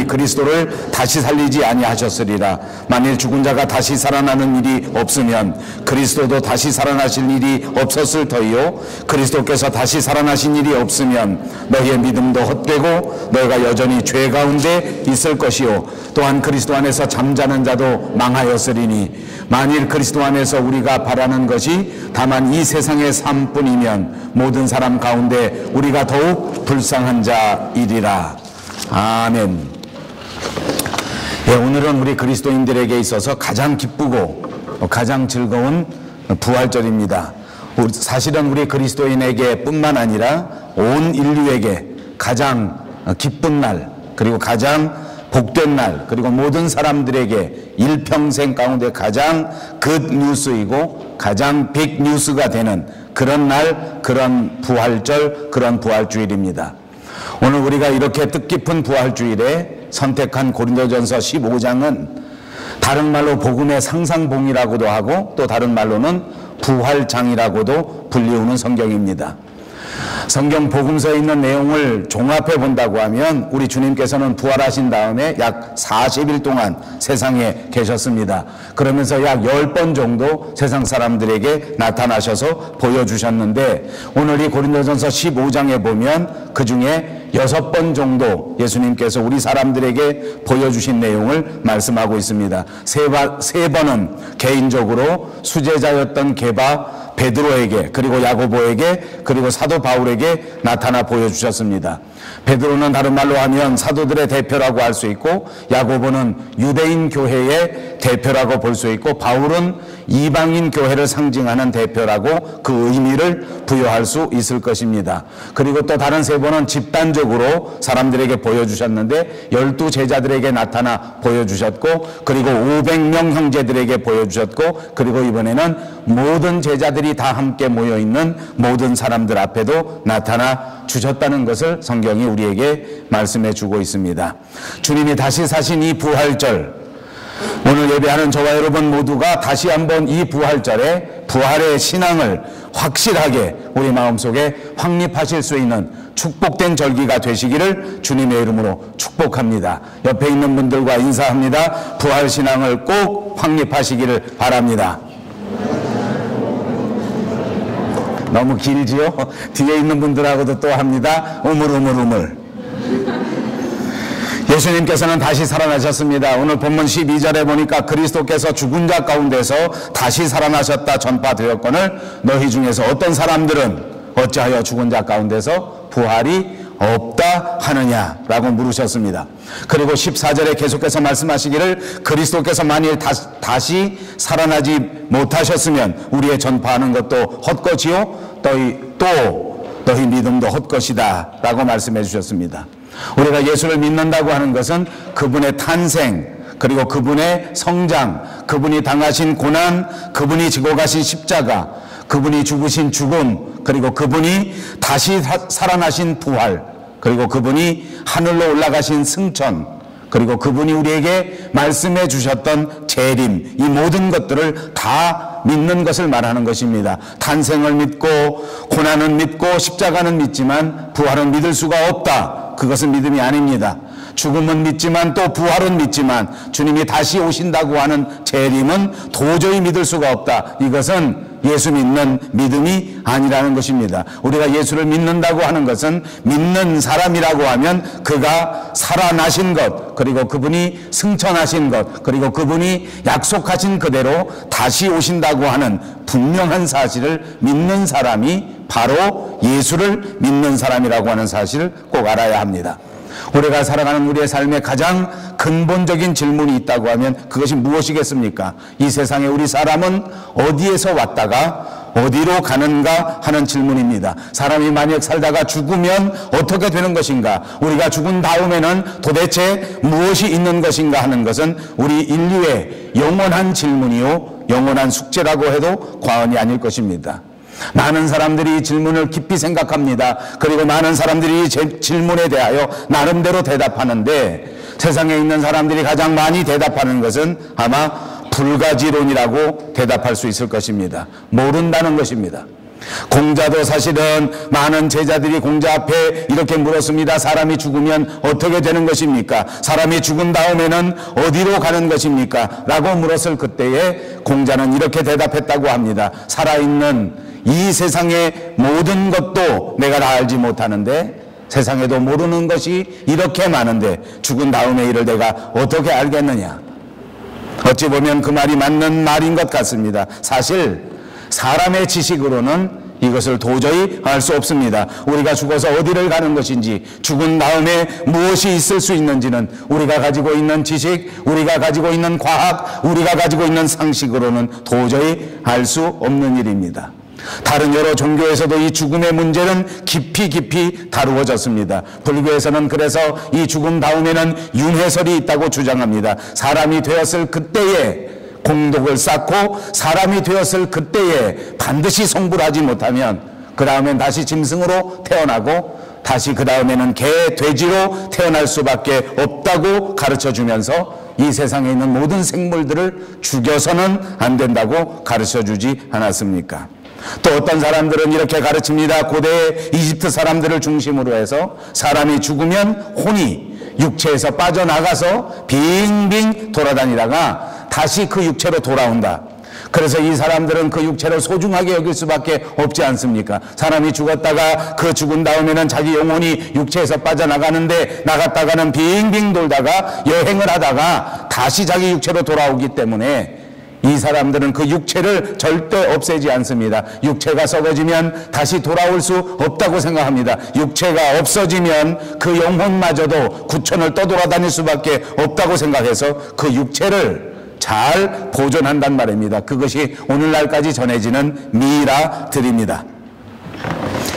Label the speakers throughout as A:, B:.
A: 하나님이 그리스도를 다시 살리지 아니하셨으리라. 만일 죽은 자가 다시 살아나는 일이 없으면 그리스도도 다시 살아나실 일이 없었을 터이요, 그리스도께서 다시 살아나신 일이 없으면 너희의 믿음도 헛되고 너희가 여전히 죄 가운데 있을 것이요, 또한 그리스도 안에서 잠자는 자도 망하였으리니 만일 그리스도 안에서 우리가 바라는 것이 다만 이 세상의 삶뿐이면 모든 사람 가운데 우리가 더욱 불쌍한 자이리라. 아멘. 예, 오늘은 우리 그리스도인들에게 있어서 가장 기쁘고 가장 즐거운 부활절입니다. 사실은 우리 그리스도인에게 뿐만 아니라 온 인류에게 가장 기쁜 날, 그리고 가장 복된 날, 그리고 모든 사람들에게 일평생 가운데 가장 굿뉴스이고 가장 빅뉴스가 되는 그런 날, 그런 부활절, 그런 부활주일입니다. 오늘 우리가 이렇게 뜻깊은 부활주일에 선택한 고린도전서 15장은 다른 말로 복음의 상상봉이라고도 하고 또 다른 말로는 부활장이라고도 불리우는 성경입니다. 성경 복음서에 있는 내용을 종합해 본다고 하면 우리 주님께서는 부활하신 다음에 약 40일 동안 세상에 계셨습니다. 그러면서 약 10번 정도 세상 사람들에게 나타나셔서 보여주셨는데, 오늘 이 고린도전서 15장에 보면 그 중에 6번 정도 예수님께서 우리 사람들에게 보여주신 내용을 말씀하고 있습니다. 세 번은 개인적으로 수제자였던 게바 베드로에게, 그리고 야고보에게, 그리고 사도 바울에게 나타나 보여주셨습니다. 베드로는 다른 말로 하면 사도들의 대표라고 할 수 있고, 야고보는 유대인 교회의 대표라고 볼 수 있고, 바울은 이방인 교회를 상징하는 대표라고 그 의미를 부여할 수 있을 것입니다. 그리고 또 다른 세 번은 집단적으로 사람들에게 보여주셨는데 12 제자들에게 나타나 보여주셨고, 그리고 500명 형제들에게 보여주셨고, 그리고 이번에는 모든 제자들이 다 함께 모여있는 모든 사람들 앞에도 나타나 주셨다는 것을 성경이 우리에게 말씀해 주고 있습니다. 주님이 다시 사신 이 부활절, 오늘 예배하는 저와 여러분 모두가 다시 한번 이 부활절에 부활의 신앙을 확실하게 우리 마음속에 확립하실 수 있는 축복된 절기가 되시기를 주님의 이름으로 축복합니다. 옆에 있는 분들과 인사합니다. 부활 신앙을 꼭 확립하시기를 바랍니다. 너무 길지요? 뒤에 있는 분들하고도 또 합니다. 우물우물우물. 예수님께서는 다시 살아나셨습니다. 오늘 본문 12절에 보니까 그리스도께서 죽은 자 가운데서 다시 살아나셨다 전파되었거늘 너희 중에서 어떤 사람들은 어찌하여 죽은 자 가운데서 부활이 없다 하느냐라고 물으셨습니다. 그리고 14절에 계속해서 말씀하시기를 그리스도께서 만일 다시 살아나지 못하셨으면 우리의 전파하는 것도 헛것이요 너희 믿음도 헛것이다 라고 말씀해 주셨습니다. 우리가 예수를 믿는다고 하는 것은 그분의 탄생, 그리고 그분의 성장, 그분이 당하신 고난, 그분이 지고 가신 십자가, 그분이 죽으신 죽음, 그리고 그분이 다시 살아나신 부활, 그리고 그분이 하늘로 올라가신 승천, 그리고 그분이 우리에게 말씀해 주셨던 재림, 이 모든 것들을 다 믿는 것을 말하는 것입니다. 탄생을 믿고 고난은 믿고 십자가는 믿지만 부활은 믿을 수가 없다. 그것은 믿음이 아닙니다. 죽음은 믿지만 또 부활은 믿지만 주님이 다시 오신다고 하는 재림은 도저히 믿을 수가 없다. 이것은 예수 믿는 믿음이 아니라는 것입니다. 우리가 예수를 믿는다고 하는 것은 믿는 사람이라고 하면 그가 살아나신 것, 그리고 그분이 승천하신 것, 그리고 그분이 약속하신 그대로 다시 오신다고 하는 분명한 사실을 믿는 사람이 바로 예수를 믿는 사람이라고 하는 사실을 꼭 알아야 합니다. 우리가 살아가는 우리의 삶에 가장 근본적인 질문이 있다고 하면 그것이 무엇이겠습니까? 이 세상에 우리 사람은 어디에서 왔다가 어디로 가는가 하는 질문입니다. 사람이 만약 살다가 죽으면 어떻게 되는 것인가? 우리가 죽은 다음에는 도대체 무엇이 있는 것인가 하는 것은 우리 인류의 영원한 질문이요 영원한 숙제라고 해도 과언이 아닐 것입니다. 많은 사람들이 이 질문을 깊이 생각합니다. 그리고 많은 사람들이 이 질문에 대하여 나름대로 대답하는데 세상에 있는 사람들이 가장 많이 대답하는 것은 아마 불가지론이라고 대답할 수 있을 것입니다. 모른다는 것입니다. 공자도 사실은 많은 제자들이 공자 앞에 이렇게 물었습니다. 사람이 죽으면 어떻게 되는 것입니까? 사람이 죽은 다음에는 어디로 가는 것입니까? 라고 물었을 그때에 공자는 이렇게 대답했다고 합니다. 살아있는 이 세상의 모든 것도 내가 다 알지 못하는데, 세상에도 모르는 것이 이렇게 많은데 죽은 다음의 일을 내가 어떻게 알겠느냐. 어찌 보면 그 말이 맞는 말인 것 같습니다. 사실 사람의 지식으로는 이것을 도저히 알 수 없습니다. 우리가 죽어서 어디를 가는 것인지, 죽은 다음에 무엇이 있을 수 있는지는 우리가 가지고 있는 지식, 우리가 가지고 있는 과학, 우리가 가지고 있는 상식으로는 도저히 알 수 없는 일입니다. 다른 여러 종교에서도 이 죽음의 문제는 깊이 다루어졌습니다. 불교에서는 그래서 이 죽음 다음에는 윤회설이 있다고 주장합니다. 사람이 되었을 그때에 공덕을 쌓고 사람이 되었을 그때에 반드시 성불 하지 못하면 그 다음엔 다시 짐승으로 태어나고 다시 그 다음에는 개, 돼지로 태어날 수밖에 없다고 가르쳐주면서 이 세상에 있는 모든 생물들을 죽여서는 안 된다고 가르쳐주지 않았습니까? 또 어떤 사람들은 이렇게 가르칩니다. 고대 이집트 사람들을 중심으로 해서 사람이 죽으면 혼이 육체에서 빠져나가서 빙빙 돌아다니다가 다시 그 육체로 돌아온다. 그래서 이 사람들은 그 육체를 소중하게 여길 수밖에 없지 않습니까? 사람이 죽었다가 그 죽은 다음에는 자기 영혼이 육체에서 빠져나가는데 나갔다가는 빙빙 돌다가 여행을 하다가 다시 자기 육체로 돌아오기 때문에 이 사람들은 그 육체를 절대 없애지 않습니다. 육체가 썩어지면 다시 돌아올 수 없다고 생각합니다. 육체가 없어지면 그 영혼마저도 구천을 떠돌아다닐 수밖에 없다고 생각해서 그 육체를 잘 보존한단 말입니다. 그것이 오늘날까지 전해지는 미라들입니다.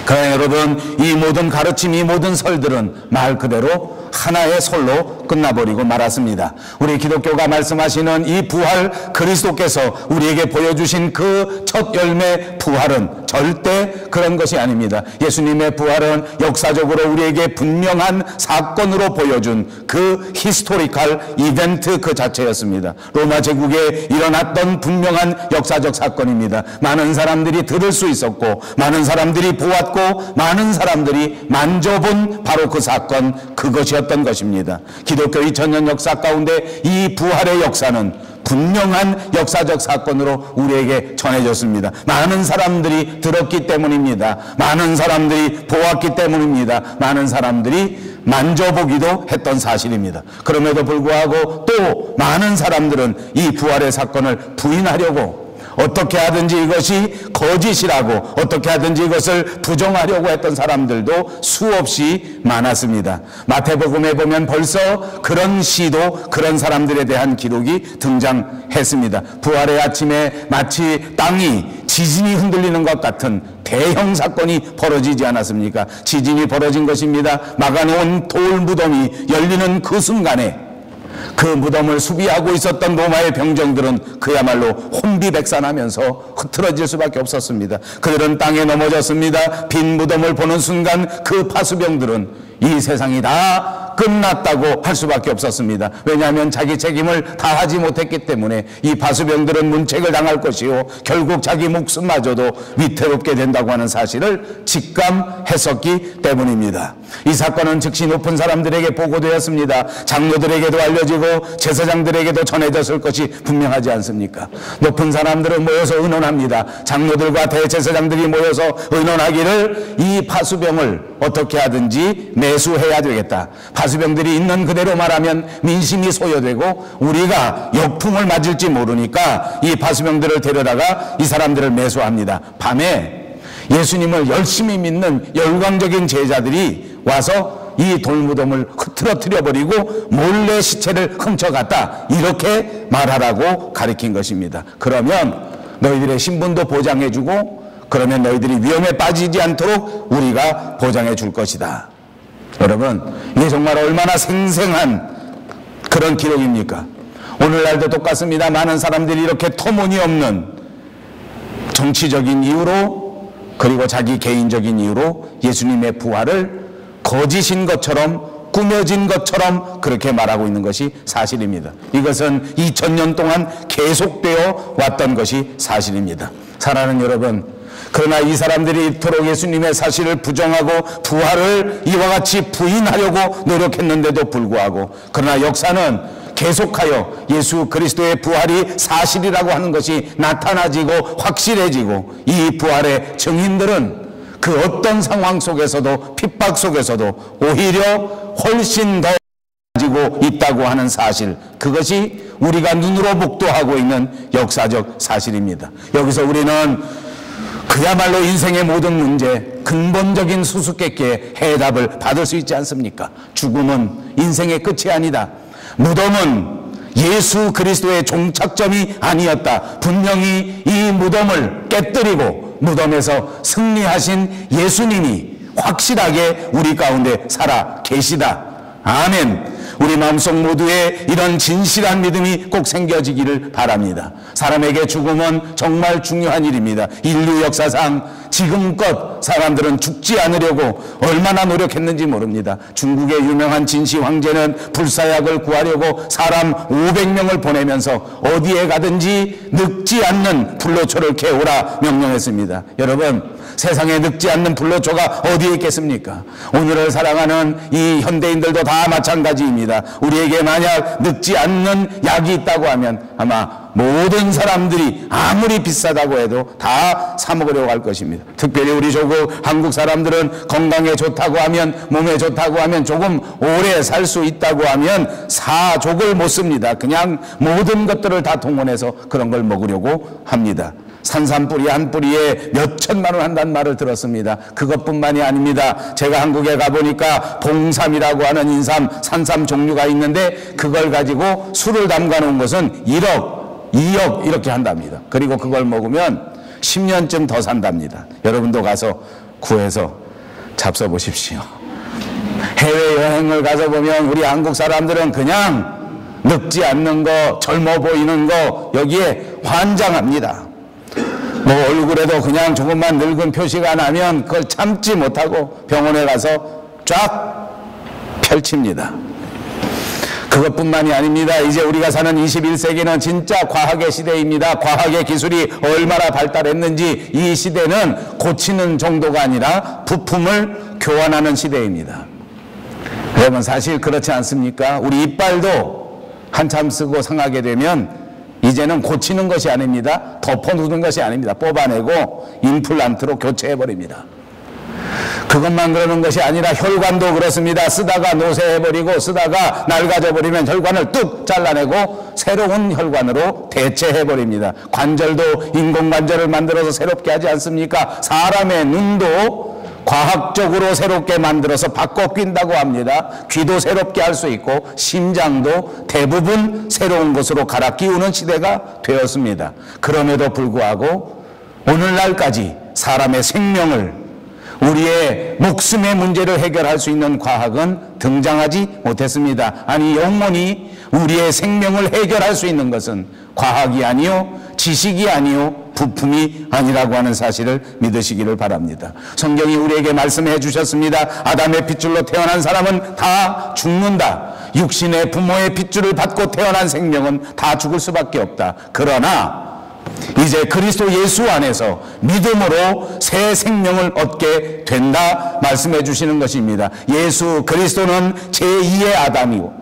A: 그러나 여러분, 이 모든 가르침, 이 모든 설들은 말 그대로 하나의 설로 끝나버리고 말았습니다. 우리 기독교가 말씀하시는 이 부활, 그리스도께서 우리에게 보여주신 그 첫 열매 부활은 절대 그런 것이 아닙니다. 예수님의 부활은 역사적으로 우리에게 분명한 사건으로 보여준 그 히스토리컬 이벤트 그 자체였습니다. 로마 제국에 일어났던 분명한 역사적 사건입니다. 많은 사람들이 들을 수 있었고 많은 사람들이 보았고 많은 사람들이 만져본 바로 그 사건, 그것이었던 것입니다. 기독교 2000년 역사 가운데 이 부활의 역사는 분명한 역사적 사건으로 우리에게 전해졌습니다. 많은 사람들이 들었기 때문입니다. 많은 사람들이 보았기 때문입니다. 많은 사람들이 만져보기도 했던 사실입니다. 그럼에도 불구하고 또 많은 사람들은 이 부활의 사건을 부인하려고, 어떻게 하든지 이것이 거짓이라고, 어떻게 하든지 이것을 부정하려고 했던 사람들도 수없이 많았습니다. 마태복음에 보면 벌써 그런 시도, 그런 사람들에 대한 기록이 등장했습니다. 부활의 아침에 마치 땅이 지진이 흔들리는 것 같은 대형 사건이 벌어지지 않았습니까? 지진이 벌어진 것입니다. 막아놓은 돌 무덤이 열리는 그 순간에 그 무덤을 수비하고 있었던 로마의 병정들은 그야말로 혼비백산하면서 흐트러질 수밖에 없었습니다. 그들은 땅에 넘어졌습니다. 빈 무덤을 보는 순간 그 파수병들은 이 세상이 다 끝났다고 할 수밖에 없었습니다. 왜냐하면 자기 책임을 다하지 못했기 때문에 이 파수병들은 문책을 당할 것이요 결국 자기 목숨마저도 위태롭게 된다고 하는 사실을 직감했었기 때문입니다. 이 사건은 즉시 높은 사람들에게 보고되었습니다. 장로들에게도 알려지고 제사장들에게도 전해졌을 것이 분명하지 않습니까? 높은 사람들은 모여서 의논합니다. 장로들과 대제사장들이 모여서 의논하기를 이 파수병을 어떻게 하든지 매수해야 되겠다. 파수병들이 있는 그대로 말하면 민심이 소요되고 우리가 역풍을 맞을지 모르니까 이 파수병들을 데려다가 이 사람들을 매수합니다. 밤에 예수님을 열심히 믿는 열광적인 제자들이 와서 이 돌무덤을 흐트러뜨려 버리고 몰래 시체를 훔쳐갔다, 이렇게 말하라고 가르친 것입니다. 그러면 너희들의 신분도 보장해주고 그러면 너희들이 위험에 빠지지 않도록 우리가 보장해 줄 것이다. 여러분, 이게 정말 얼마나 생생한 그런 기록입니까? 오늘날도 똑같습니다. 많은 사람들이 이렇게 터무니없는 정치적인 이유로, 그리고 자기 개인적인 이유로 예수님의 부활을 거짓인 것처럼, 꾸며진 것처럼 그렇게 말하고 있는 것이 사실입니다. 이것은 2000년 동안 계속되어 왔던 것이 사실입니다. 사랑하는 여러분, 그러나 이 사람들이 이토록 예수님의 사실을 부정하고 부활을 이와 같이 부인하려고 노력했는데도 불구하고, 그러나 역사는 계속하여 예수 그리스도의 부활이 사실이라고 하는 것이 나타나지고 확실해지고, 이 부활의 증인들은 그 어떤 상황 속에서도, 핍박 속에서도 오히려 훨씬 더 가지고 있다고 하는 사실, 그것이 우리가 눈으로 목도하고 있는 역사적 사실입니다. 여기서 우리는 그야말로 인생의 모든 문제, 근본적인 수수께끼의 해답을 받을 수 있지 않습니까? 죽음은 인생의 끝이 아니다. 무덤은 예수 그리스도의 종착점이 아니었다. 분명히 이 무덤을 깨뜨리고 무덤에서 승리하신 예수님이 확실하게 우리 가운데 살아 계시다. 아멘. 우리 마음속 모두에 이런 진실한 믿음이 꼭 생겨지기를 바랍니다. 사람에게 죽음은 정말 중요한 일입니다. 인류 역사상 지금껏 사람들은 죽지 않으려고 얼마나 노력했는지 모릅니다. 중국의 유명한 진시 황제는 불사약을 구하려고 사람 500명을 보내면서 어디에 가든지 늙지 않는 불로초를 캐오라 명령했습니다. 여러분, 세상에 늙지 않는 불로초가 어디에 있겠습니까? 오늘을 살아가는 이 현대인들도 다 마찬가지입니다. 우리에게 만약 늙지 않는 약이 있다고 하면 아마 모든 사람들이 아무리 비싸다고 해도 다 사 먹으려고 할 것입니다. 특별히 우리 조국 한국 사람들은 건강에 좋다고 하면, 몸에 좋다고 하면, 조금 오래 살 수 있다고 하면 사족을 못 씁니다. 그냥 모든 것들을 다 동원해서 그런 걸 먹으려고 합니다. 산삼뿌리 한 뿌리에 몇 천만 원 한다는 말을 들었습니다. 그것뿐만이 아닙니다. 제가 한국에 가보니까 봉삼이라고 하는 인삼, 산삼 종류가 있는데 그걸 가지고 술을 담가 놓은 것은 1억, 2억 이렇게 한답니다. 그리고 그걸 먹으면 10년쯤 더 산답니다. 여러분도 가서 구해서 잡숴보십시오. 해외여행을 가서 보면 우리 한국 사람들은 그냥 늙지 않는 거, 젊어 보이는 거, 여기에 환장합니다. 뭐 얼굴에도 그냥 조금만 늙은 표시가 나면 그걸 참지 못하고 병원에 가서 쫙 펼칩니다. 그것뿐만이 아닙니다. 이제 우리가 사는 21세기는 진짜 과학의 시대입니다. 과학의 기술이 얼마나 발달했는지 이 시대는 고치는 정도가 아니라 부품을 교환하는 시대입니다. 여러분, 사실 그렇지 않습니까? 우리 이빨도 한참 쓰고 상하게 되면 이제는 고치는 것이 아닙니다. 덮어두는 것이 아닙니다. 뽑아내고 임플란트로 교체해버립니다. 그것만 그러는 것이 아니라 혈관도 그렇습니다. 쓰다가 노쇠해버리고 쓰다가 낡아져버리면 혈관을 뚝 잘라내고 새로운 혈관으로 대체해버립니다. 관절도 인공관절을 만들어서 새롭게 하지 않습니까? 사람의 눈도 과학적으로 새롭게 만들어서 바꿔 낀다고 합니다. 귀도 새롭게 할 수 있고 심장도 대부분 새로운 것으로 갈아 끼우는 시대가 되었습니다. 그럼에도 불구하고 오늘날까지 사람의 생명을, 우리의 목숨의 문제를 해결할 수 있는 과학은 등장하지 못했습니다. 아니, 영원히 우리의 생명을 해결할 수 있는 것은 과학이 아니요, 지식이 아니요, 부품이 아니라고 하는 사실을 믿으시기를 바랍니다. 성경이 우리에게 말씀해 주셨습니다. 아담의 핏줄로 태어난 사람은 다 죽는다. 육신의 부모의 핏줄을 받고 태어난 생명은 다 죽을 수밖에 없다. 그러나 이제 그리스도 예수 안에서 믿음으로 새 생명을 얻게 된다 말씀해 주시는 것입니다. 예수 그리스도는 제2의 아담이고,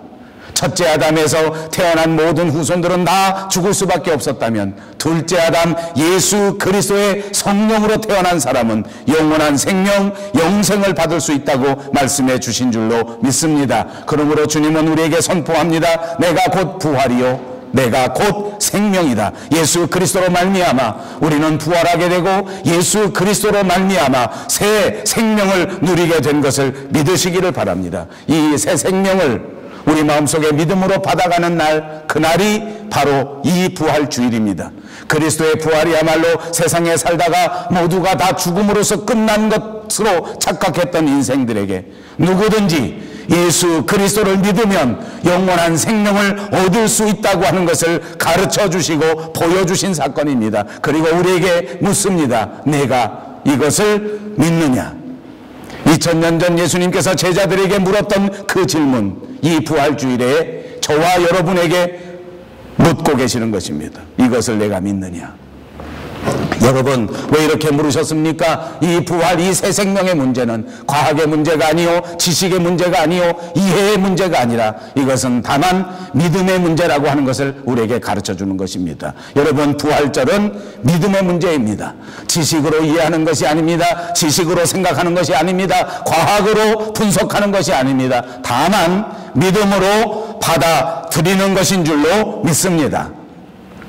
A: 첫째 아담에서 태어난 모든 후손들은 다 죽을 수밖에 없었다면, 둘째 아담 예수 그리스도의 성령으로 태어난 사람은 영원한 생명, 영생을 받을 수 있다고 말씀해 주신 줄로 믿습니다. 그러므로 주님은 우리에게 선포합니다. 내가 곧 부활이요, 내가 곧 생명이다. 예수 그리스도로 말미암아 우리는 부활하게 되고 예수 그리스도로 말미암아 새 생명을 누리게 된 것을 믿으시기를 바랍니다. 이 새 생명을 우리 마음속에 믿음으로 받아가는 날, 그날이 바로 이 부활주일입니다. 그리스도의 부활이야말로 세상에 살다가 모두가 다 죽음으로써 끝난 것으로 착각했던 인생들에게 누구든지 예수 그리스도를 믿으면 영원한 생명을 얻을 수 있다고 하는 것을 가르쳐 주시고 보여주신 사건입니다. 그리고 우리에게 묻습니다. 내가 이것을 믿느냐? 2000년 전 예수님께서 제자들에게 물었던 그 질문, 이 부활주일에 저와 여러분에게 묻고 계시는 것입니다. 이것을 내가 믿느냐? 여러분, 왜 이렇게 물으셨습니까? 이 부활, 이 새 생명의 문제는 과학의 문제가 아니요, 지식의 문제가 아니요, 이해의 문제가 아니라 이것은 다만 믿음의 문제라고 하는 것을 우리에게 가르쳐 주는 것입니다. 여러분, 부활절은 믿음의 문제입니다. 지식으로 이해하는 것이 아닙니다. 지식으로 생각하는 것이 아닙니다. 과학으로 분석하는 것이 아닙니다. 다만 믿음으로 받아들이는 것인 줄로 믿습니다.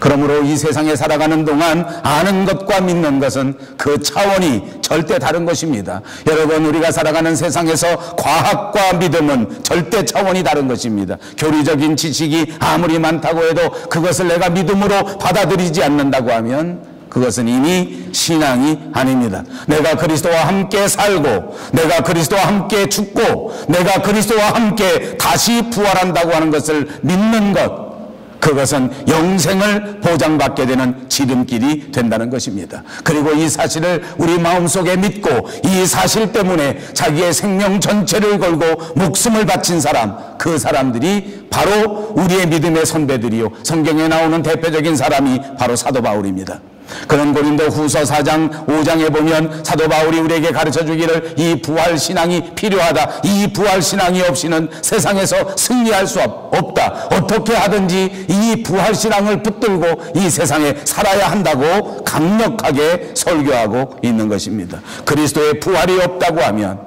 A: 그러므로 이 세상에 살아가는 동안 아는 것과 믿는 것은 그 차원이 절대 다른 것입니다. 여러분, 우리가 살아가는 세상에서 과학과 믿음은 절대 차원이 다른 것입니다. 교리적인 지식이 아무리 많다고 해도 그것을 내가 믿음으로 받아들이지 않는다고 하면 그것은 이미 신앙이 아닙니다. 내가 그리스도와 함께 살고, 내가 그리스도와 함께 죽고, 내가 그리스도와 함께 다시 부활한다고 하는 것을 믿는 것, 그것은 영생을 보장받게 되는 지름길이 된다는 것입니다. 그리고 이 사실을 우리 마음속에 믿고 이 사실 때문에 자기의 생명 전체를 걸고 목숨을 바친 사람, 그 사람들이 바로 우리의 믿음의 선배들이요, 성경에 나오는 대표적인 사람이 바로 사도 바울입니다. 그런 고린도 후서 4장 5장에 보면 사도 바울이 우리에게 가르쳐 주기를 이 부활 신앙이 필요하다, 이 부활 신앙이 없이는 세상에서 승리할 수 없다, 어떻게 하든지 이 부활 신앙을 붙들고 이 세상에 살아야 한다고 강력하게 설교하고 있는 것입니다. 그리스도의 부활이 없다고 하면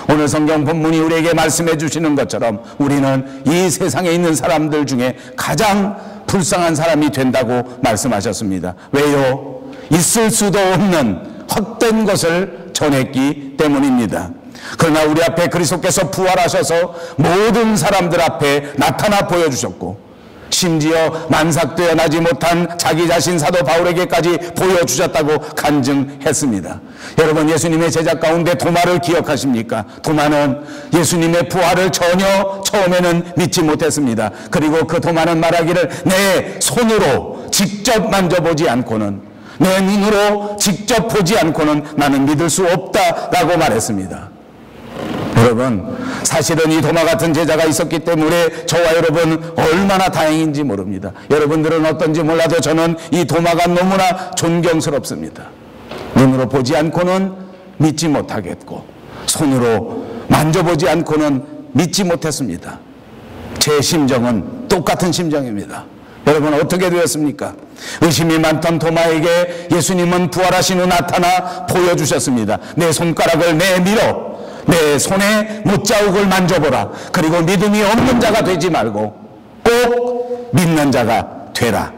A: 오늘 성경 본문이 우리에게 말씀해 주시는 것처럼 우리는 이 세상에 있는 사람들 중에 가장 불쌍한 사람이 된다고 말씀하셨습니다. 왜요? 있을 수도 없는 헛된 것을 전했기 때문입니다. 그러나 우리 앞에 그리스도께서 부활하셔서 모든 사람들 앞에 나타나 보여주셨고, 심지어 만삭되어 나지 못한 자기 자신 사도 바울에게까지 보여주셨다고 간증했습니다. 여러분, 예수님의 제자 가운데 도마를 기억하십니까? 도마는 예수님의 부활을 전혀 처음에는 믿지 못했습니다. 그리고 그 도마는 말하기를 내 손으로 직접 만져보지 않고는, 내 눈으로 직접 보지 않고는 나는 믿을 수 없다라고 말했습니다. 여러분, 사실은 이 도마 같은 제자가 있었기 때문에 저와 여러분 얼마나 다행인지 모릅니다. 여러분들은 어떤지 몰라도 저는 이 도마가 너무나 존경스럽습니다. 눈으로 보지 않고는 믿지 못하겠고, 손으로 만져보지 않고는 믿지 못했습니다. 제 심정은 똑같은 심정입니다. 여러분, 어떻게 되었습니까? 의심이 많던 도마에게 예수님은 부활하신 후 나타나 보여주셨습니다. 내 손가락을 내밀어 내 손에 못자국을 만져보라. 그리고 믿음이 없는 자가 되지 말고 꼭 믿는 자가 되라.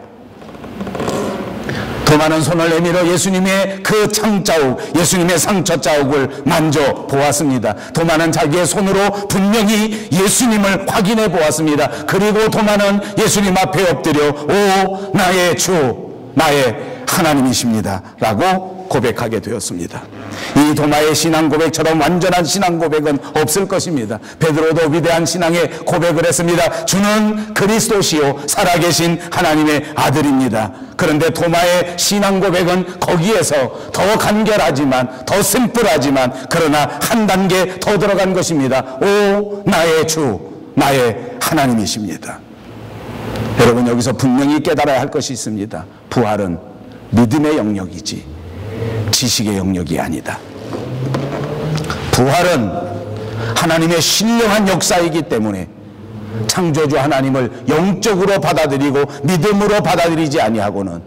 A: 도마는 손을 내밀어 예수님의 그 창자국, 예수님의 상처 자국을 만져보았습니다. 도마는 자기의 손으로 분명히 예수님을 확인해 보았습니다. 그리고 도마는 예수님 앞에 엎드려 오 나의 주, 나의 하나님이십니다 라고 고백하게 되었습니다. 이 도마의 신앙 고백처럼 완전한 신앙 고백은 없을 것입니다. 베드로도 위대한 신앙의 고백을 했습니다. 주는 그리스도시요 살아계신 하나님의 아들입니다. 그런데 도마의 신앙 고백은 거기에서 더 간결하지만, 더 심플하지만, 그러나 한 단계 더 들어간 것입니다. 오 나의 주, 나의 하나님이십니다. 여러분, 여기서 분명히 깨달아야 할 것이 있습니다. 부활은 믿음의 영역이지 지식의 영역이 아니다. 부활은 하나님의 신령한 역사이기 때문에 창조주 하나님을 영적으로 받아들이고 믿음으로 받아들이지 아니하고는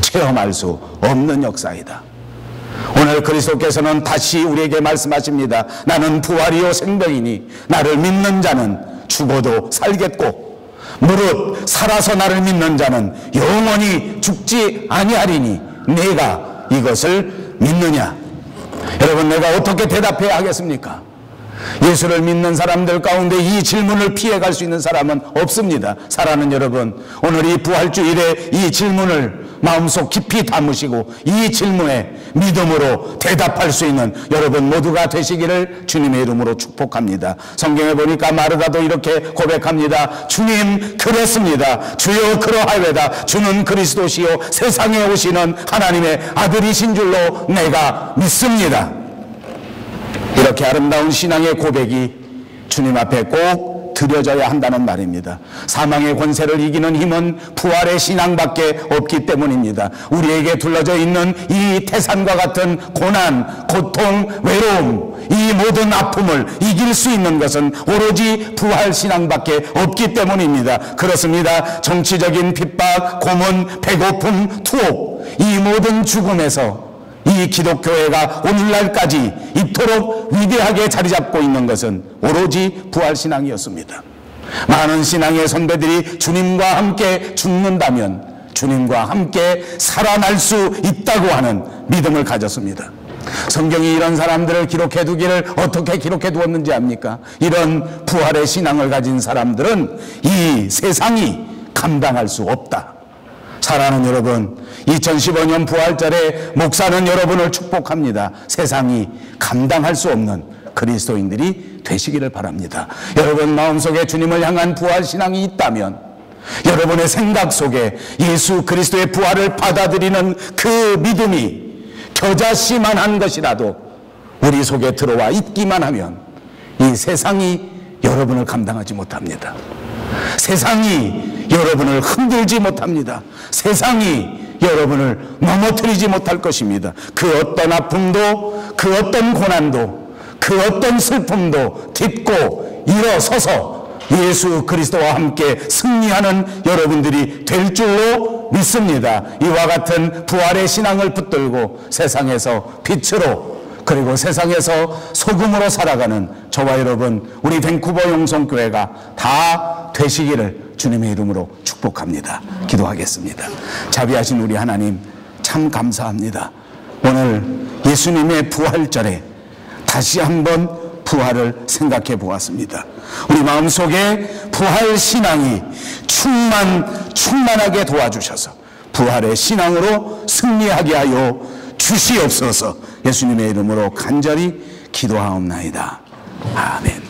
A: 체험할 수 없는 역사이다. 오늘 그리스도께서는 다시 우리에게 말씀하십니다. 나는 부활이요 생명이니 나를 믿는 자는 죽어도 살겠고 무릇 살아서 나를 믿는 자는 영원히 죽지 아니하리니 내가 이것을 믿느냐? 여러분, 내가 어떻게 대답해야 하겠습니까? 예수를 믿는 사람들 가운데 이 질문을 피해갈 수 있는 사람은 없습니다. 사랑하는 여러분, 오늘 이 부활주일에 이 질문을 마음속 깊이 담으시고 이 질문에 믿음으로 대답할 수 있는 여러분 모두가 되시기를 주님의 이름으로 축복합니다. 성경에 보니까 마르다도 이렇게 고백합니다. 주님, 그렇습니다. 주여, 그러하여다. 주는 그리스도시요 세상에 오시는 하나님의 아들이신 줄로 내가 믿습니다. 이렇게 아름다운 신앙의 고백이 주님 앞에 꼭 드려져야 한다는 말입니다. 사망의 권세를 이기는 힘은 부활의 신앙밖에 없기 때문입니다. 우리에게 둘러져 있는 이 태산과 같은 고난, 고통, 외로움, 이 모든 아픔을 이길 수 있는 것은 오로지 부활 신앙밖에 없기 때문입니다. 그렇습니다. 정치적인 핍박, 고문, 배고픔, 투옥, 이 모든 죽음에서 이 기독교회가 오늘날까지 이토록 위대하게 자리 잡고 있는 것은 오로지 부활신앙이었습니다. 많은 신앙의 선배들이 주님과 함께 죽는다면 주님과 함께 살아날 수 있다고 하는 믿음을 가졌습니다. 성경이 이런 사람들을 기록해 두기를 어떻게 기록해 두었는지 압니까? 이런 부활의 신앙을 가진 사람들은 이 세상이 감당할 수 없다. 사랑하는 여러분, 2015년 부활절에 목사는 여러분을 축복합니다. 세상이 감당할 수 없는 그리스도인들이 되시기를 바랍니다. 여러분 마음속에 주님을 향한 부활신앙이 있다면, 여러분의 생각 속에 예수 그리스도의 부활을 받아들이는 그 믿음이 겨자씨만한 것이라도 우리 속에 들어와 있기만 하면 이 세상이 여러분을 감당하지 못합니다. 세상이 여러분을 흔들지 못합니다. 세상이 여러분을 넘어뜨리지 못할 것입니다. 그 어떤 아픔도, 그 어떤 고난도, 그 어떤 슬픔도 딛고 일어서서 예수 그리스도와 함께 승리하는 여러분들이 될 줄로 믿습니다. 이와 같은 부활의 신앙을 붙들고 세상에서 빛으로, 그리고 세상에서 소금으로 살아가는 저와 여러분, 우리 밴쿠버 영성교회가 다 되시기를 주님의 이름으로 축복합니다. 기도하겠습니다. 자비하신 우리 하나님, 참 감사합니다. 오늘 예수님의 부활절에 다시 한번 부활을 생각해 보았습니다. 우리 마음속에 부활 신앙이 충만하게 도와주셔서 부활의 신앙으로 승리하게 하여 주시옵소서. 예수님의 이름으로 간절히 기도하옵나이다. 아멘.